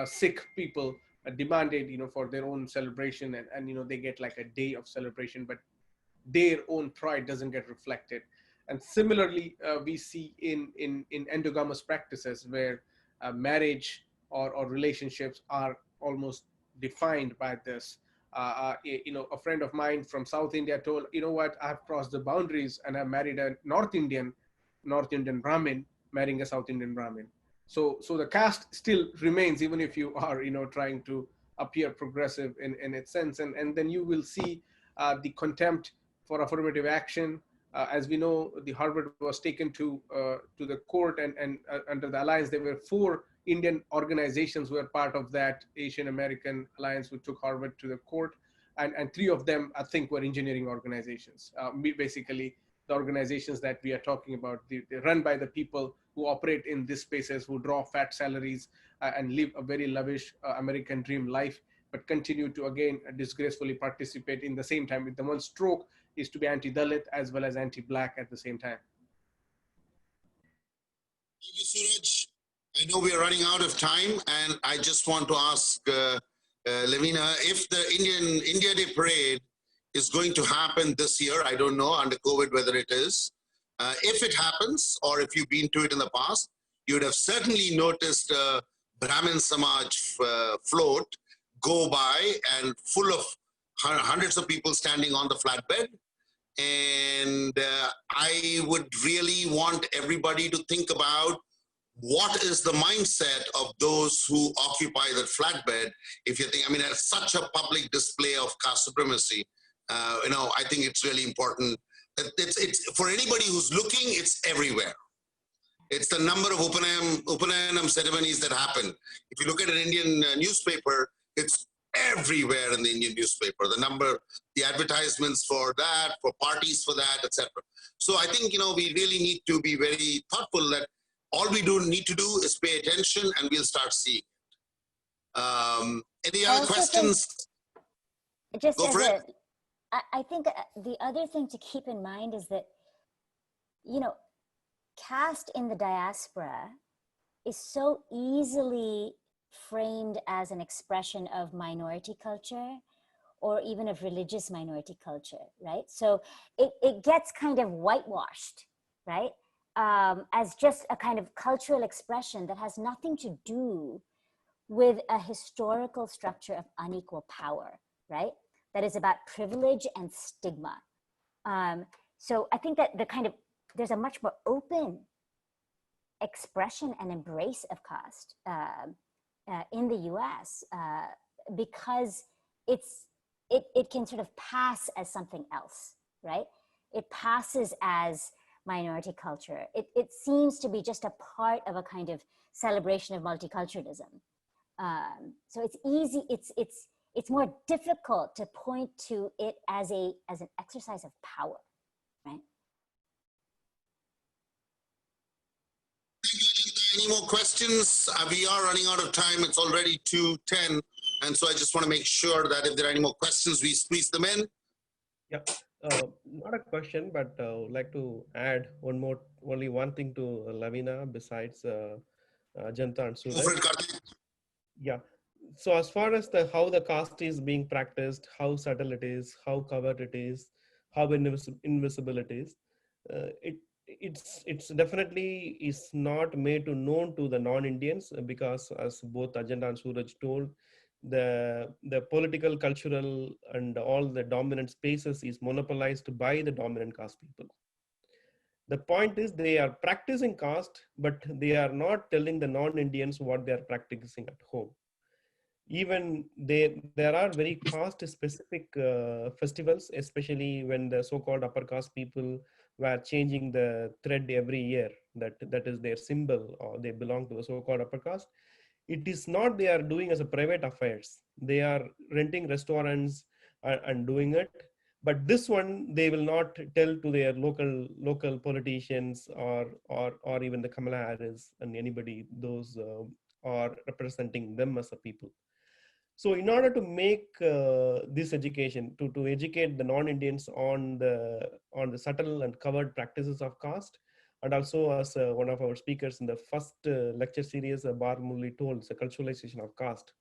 Sikh people demanded, for their own celebration, and they get like a day of celebration, but their own pride doesn't get reflected. And similarly, we see in endogamous practices where marriage or relationships are almost defined by this. A friend of mine from South India told, what, I've crossed the boundaries and I married a North Indian Brahmin marrying a South Indian Brahmin. So the caste still remains, even if you are, trying to appear progressive in its sense. And then you will see the contempt for affirmative action. As we know, the Harvard was taken to the court, and under the alliance, there were 4 Indian organizations who were part of that Asian American alliance who took Harvard to the court, and 3 of them, I think, were engineering organizations. Basically, the organizations that we are talking about, they're run by the people who operate in these spaces, who draw fat salaries and live a very lavish American dream life, but continue to, again, disgracefully participate in the same time with the one stroke is to be anti-Dalit as well as anti-Black at the same time. Thank you, Suraj. I know we are running out of time, and I just want to ask Lavina, if the India Day parade is going to happen this year, I don't know under COVID whether it is. If it happens, or if you've been to it in the past, you would have certainly noticed Brahmin Samaj float go by and full of hundreds of people standing on the flatbed. And I would really want everybody to think about what is the mindset of those who occupy that flatbed. If you think, it's such a public display of caste supremacy, I think it's really important that it's for anybody who's looking, it's everywhere. It's the number of Upanayanam ceremonies that happen. If you look at an Indian newspaper, it's everywhere in the Indian newspaper. The advertisements for that, for parties for that, etc. So I think, we really need to be very thoughtful that all we need to do is pay attention, and we'll start seeing. Any other questions? Just Go for it. I think the other thing to keep in mind is that, caste in the diaspora is so easily framed as an expression of minority culture or even of religious minority culture, right? So it gets kind of whitewashed, right? As just a kind of cultural expression that has nothing to do with a historical structure of unequal power, right? That is about privilege and stigma. So I think that there's a much more open expression and embrace of caste in the US because it can sort of pass as something else, right? It passes as minority culture. It seems to be just a part of a kind of celebration of multiculturalism. So it's easy, it's more difficult to point to it as an exercise of power, right? Thank you, Ajanta. Any more questions? We are running out of time. It's already 2:10. And so I just want to make sure that if there are any more questions, we squeeze them in. Yeah, not a question, but would like to add only one thing to Lavina besides Ajanta and Suraj. Yeah. So as far as how the caste is being practiced, how subtle it is, how covered it is, how invisible it is, it's definitely is not made known to the non-Indians because, as both Ajanta and Suraj told, the political, cultural, and all the dominant spaces is monopolized by the dominant caste people. The point is they are practicing caste, but they are not telling the non-Indians what they are practicing at home. Even there are very caste specific festivals, especially when the so-called upper caste people were changing the thread every year, that is their symbol, or they belong to the so-called upper caste. It is not they are doing as a private affairs. They are renting restaurants and doing it. But this one, they will not tell to their local politicians or even the Kamala Harris and anybody, those are representing them as a people. So in order to make this education, to educate the non-Indians on the subtle and covered practices of caste, and also as one of our speakers in the first lecture series, Bar Murli told, the culturalization of caste.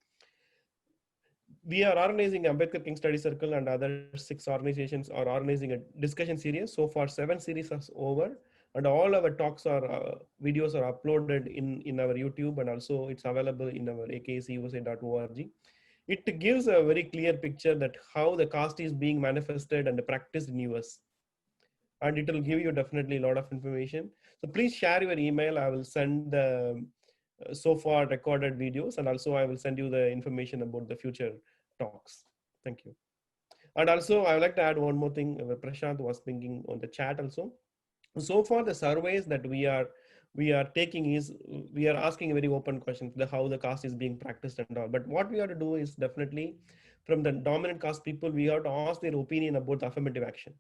We are organizing Ambedkar King Study Circle and other 6 organizations are organizing a discussion series. So far 7 series are over, and all our talks are videos are uploaded in our YouTube, and also it's available in our aksusa.org. It gives a very clear picture that how the caste is being manifested and practiced in US. And it will give you definitely a lot of information. So please share your email. I will send the so far recorded videos, and also I will send you the information about the future talks. Thank you. And also I would like to add one more thing. Prashant was thinking on the chat also. So far the surveys that we are taking is, we are asking a very open question, how the caste is being practiced and all. But what we have to do is definitely from the dominant caste people, we have to ask their opinion about the affirmative action.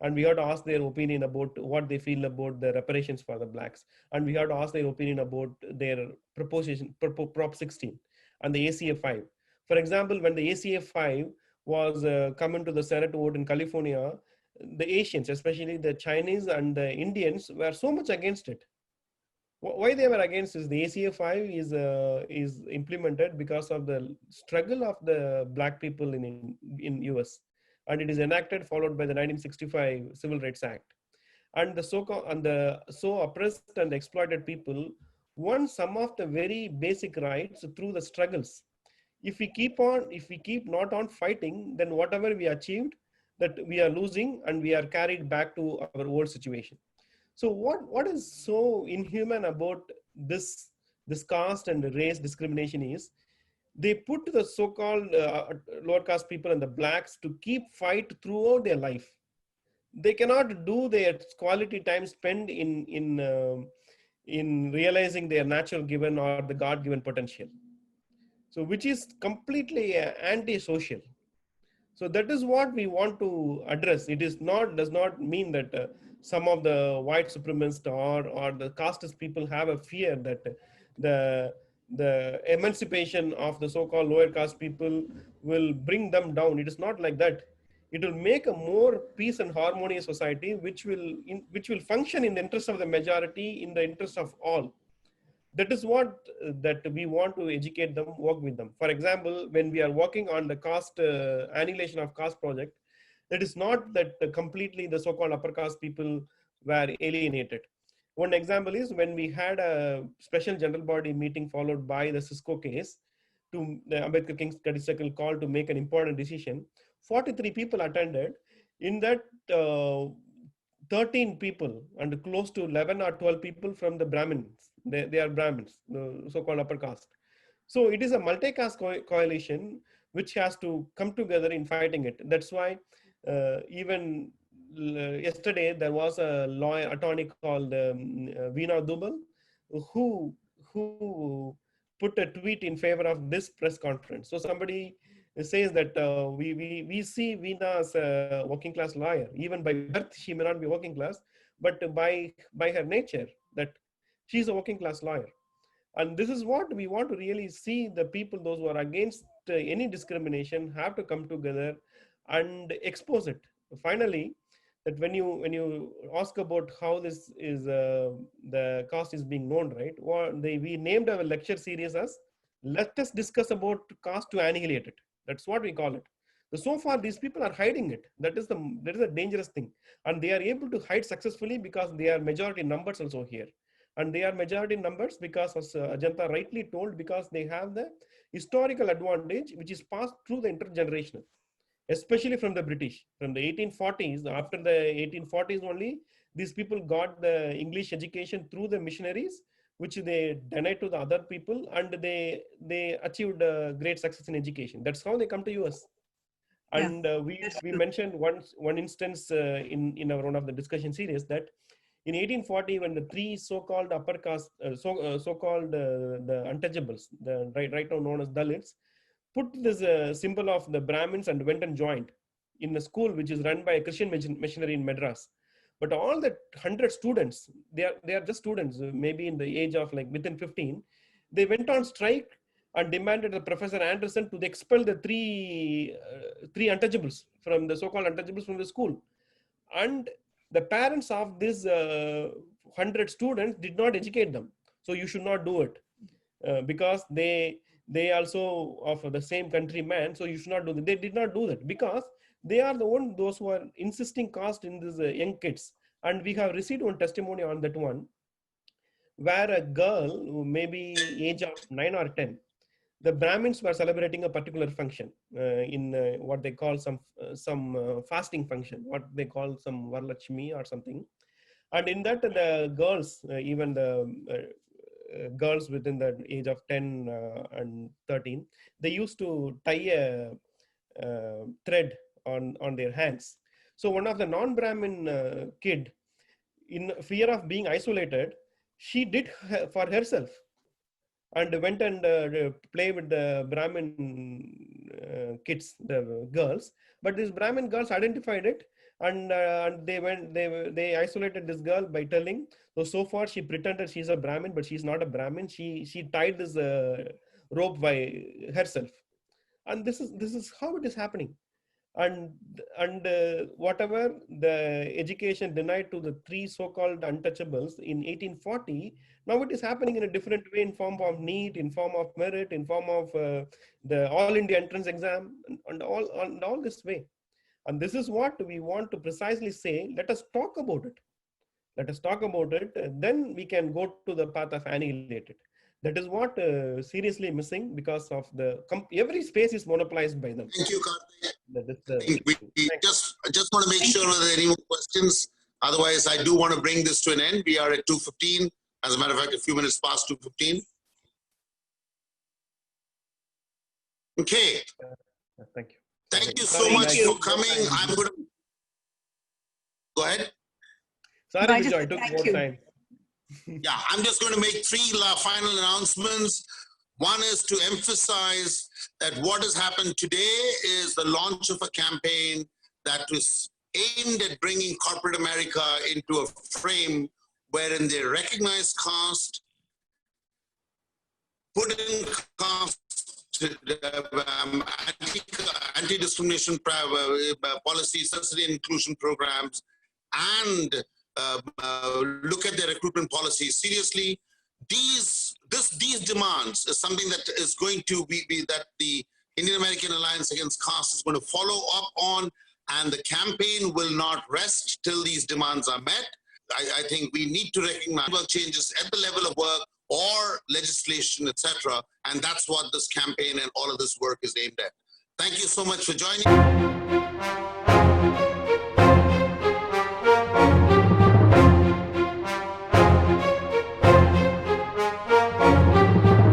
And we have to ask their opinion about what they feel about the reparations for the blacks. And we have to ask their opinion about their proposition, Prop 16 and the ACA 5. For example, when the ACA 5 was coming to the Senate vote in California, the Asians, especially the Chinese and the Indians, were so much against it. Why they were against is the ACA 5 is implemented because of the struggle of the black people in US. And it is enacted, followed by the 1965 Civil Rights Act. And the so oppressed and exploited people won some of the very basic rights through the struggles. If we keep not on fighting, then whatever we achieved, that we are losing, and we are carried back to our old situation. So what is so inhuman about this caste and race discrimination is, they put the so-called lower caste people and the blacks to keep fight throughout their life. They cannot do their quality time spent in realizing their natural given or the God-given potential. So which is completely anti-social. So that is what we want to address. It is does not mean that some of the white supremacists or the casteist people have a fear that the emancipation of the so-called lower caste people will bring them down. It is not like that. It will make a more peace and harmonious society, which will function in the interest of the majority, in the interest of all. That is what that we want to educate them, work with them. For example, when we are working on the caste annihilation of caste project, it is not that completely the so-called upper caste people were alienated. One example is when we had a special general body meeting followed by the Cisco case to the Ambedkar King Study Circle call to make an important decision. 43 people attended. In that, 13 people and close to 11 or 12 people from the Brahmins. They are Brahmins, the so-called upper caste. So it is a multi-caste coalition which has to come together in fighting it. That's why even yesterday there was a lawyer attorney called Veena Dubal who put a tweet in favor of this press conference. So somebody says that we see Veena as a working class lawyer. Even by birth, she may not be working class, but by her nature, that she's a working class lawyer. And this is what we want to really see. The people, those who are against any discrimination, have to come together and expose it. Finally, that when you ask about how this is the caste is being known, right? We named our lecture series as "Let us discuss about caste to annihilate it." That's what we call it. So far, these people are hiding it. That is a dangerous thing, and they are able to hide successfully because they are majority numbers also here. And they are majority numbers because, as Ajanta rightly told, because they have the historical advantage which is passed through the intergenerational, especially from the British. From the 1840s, after the 1840s only, these people got the English education through the missionaries, which they denied to the other people, and they achieved great success in education. That's how they come to US. And we mentioned one instance in our one of the discussion series that in 1840, when the 3 so-called upper caste, so-called the untouchables, the right now known as Dalits, put this symbol of the Brahmins and went and joined in a school which is run by a Christian missionary in Madras. But all the 100 students, they are just students, maybe in the age of like within 15, they went on strike and demanded the Professor Anderson to expel the three untouchables from the so-called untouchables from the school. And the parents of these 100 students did not educate them. So you should not do it because they also of the same countryman. So you should not do that. They did not do that because they are those who are insisting caste in these young kids. And we have received one testimony on that one, where a girl who maybe age of 9 or 10, the Brahmins were celebrating a particular function in what they call some fasting function, what they call some Varlakshmi or something. And in that, the girls, even the girls within the age of 10 and 13, they used to tie a thread on their hands. So one of the non-Brahmin kid, in fear of being isolated, she did for herself and went and play with the Brahmin kids, the girls. But these Brahmin girls identified it, and they isolated this girl by telling, so far she pretended she's a Brahmin, but she's not a Brahmin. She tied this rope by herself, and this is how it is happening. And whatever the education denied to the three so-called untouchables in 1840, now it is happening in a different way, in form of NEET, in form of merit, in form of the All India entrance exam, and all this way. And this is what we want to precisely say. Let us talk about it. Let us talk about it. Then we can go to the path of annihilate it. That is what seriously missing, because of every space is monopolized by them. Thank you, Karthik. I just want to make sure that there are any more questions. Otherwise, I do want to bring this to an end. We are at 2:15. As a matter of fact, a few minutes past 2:15. Okay. Thank you. Thank you so much for coming. I'm going to go ahead. Sorry, Vijay, I took more time. Yeah, I'm just going to make three final announcements. One is to emphasize that what has happened today is the launch of a campaign that was aimed at bringing corporate America into a frame wherein they recognize caste, put in caste anti-discrimination policies, diversity and inclusion programs, and look at their recruitment policies seriously. These demands is something that is going to be that the Indian American Alliance Against Caste is going to follow up on, and the campaign will not rest till these demands are met. I think we need to recognize changes at the level of work or legislation, etc. And that's what this campaign and all of this work is aimed at. Thank you so much for joining.